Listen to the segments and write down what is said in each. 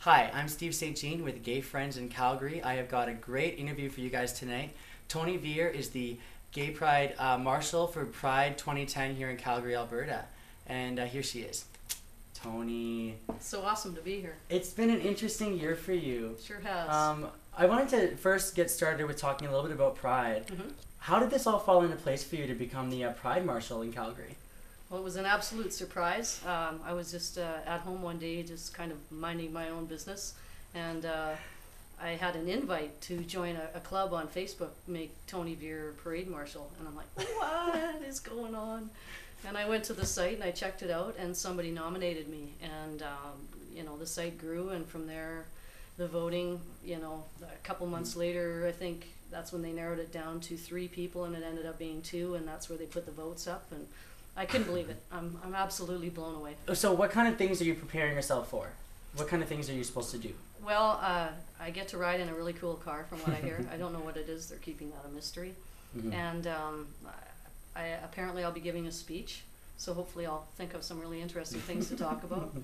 Hi, I'm Steve St. Jean with Gay Friends in Calgary. I have got a great interview for you guys tonight. Toni Vere is the Gay Pride Marshal for Pride 2010 here in Calgary, Alberta. And here she is. Toni. So awesome to be here. It's been an interesting year for you. Sure has. I wanted to first get started with talking a little bit about Pride. How did this all fall into place for you to become the Pride Marshal in Calgary? Well, it was an absolute surprise. I was just at home one day, just kind of minding my own business, and I had an invite to join a club on Facebook, make Toni Vere Parade Marshal, and I'm like, what is going on? And I went to the site and I checked it out, and somebody nominated me, and you know, the site grew, and from there, the voting, you know, a couple months later, I think that's when they narrowed it down to 3 people, and it ended up being 2, and that's where they put the votes up, and I couldn't believe it. I'm absolutely blown away. So what kind of things are you preparing yourself for? What kind of things are you supposed to do? Well, I get to ride in a really cool car from what I hear. I don't know what it is. They're keeping that a mystery. And apparently I'll be giving a speech, so hopefully I'll think of some really interesting things to talk about.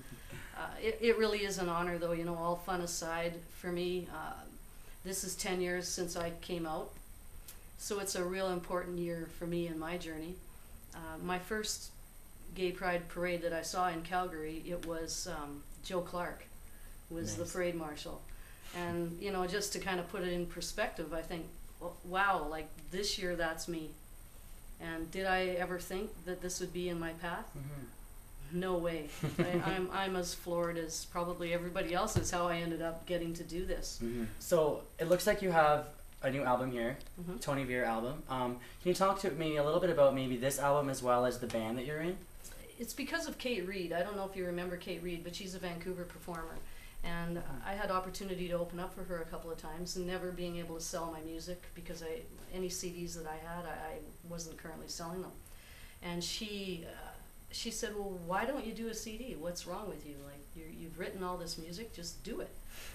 It really is an honor, though, you know, all fun aside. For me, this is 10 years since I came out, so it's a real important year for me in my journey. My first gay pride parade that I saw in Calgary, it was Joe Clark was the parade marshal. And, you know, just to kind of put it in perspective, I think, wow, like this year that's me. And did I ever think that this would be in my path? No way. I'm as floored as probably everybody else is how I ended up getting to do this. So it looks like you have a new album here, Toni Vere album. Can you talk to me a little bit about maybe this album as well as the band that you're in? It's because of Kate Reid. I don't know if you remember Kate Reid, but she's a Vancouver performer. And I had opportunity to open up for her a couple of times, and never being able to sell my music because any CDs that I had, I wasn't currently selling them. And she said, well, why don't you do a CD? What's wrong with you? Like, you've written all this music, just do it.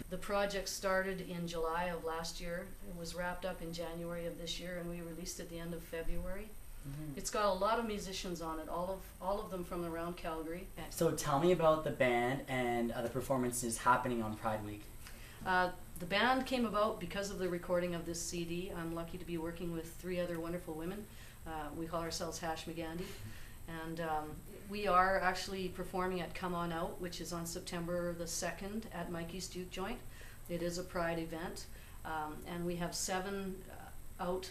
The project started in July of last year. It was wrapped up in January of this year, and we released it the end of February. It's got a lot of musicians on it, all of them from around Calgary. So tell me about the band and the performances happening on Pride Week. The band came about because of the recording of this CD. I'm lucky to be working with 3 other wonderful women. We call ourselves Hash McGandy. And we are actually performing at Come On Out, which is on September the 2nd at Mikey's Juke Joint. It is a Pride event, and we have 7 out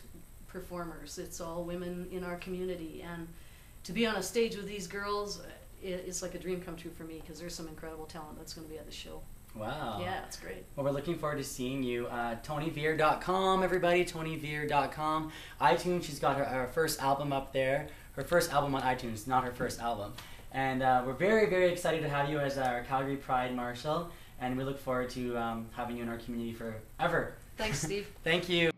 performers. It's all women in our community, and to be on a stage with these girls, it's like a dream come true for me, because there's some incredible talent that's going to be at the show. Wow. Yeah, it's great. Well, we're looking forward to seeing you. ToniVere.com, everybody, ToniVere.com. iTunes, she's got her first album up there. Her first album on iTunes, not her first album. And we're very, very excited to have you as our Calgary Pride Marshal, and we look forward to having you in our community forever. Thanks, Steve. Thank you.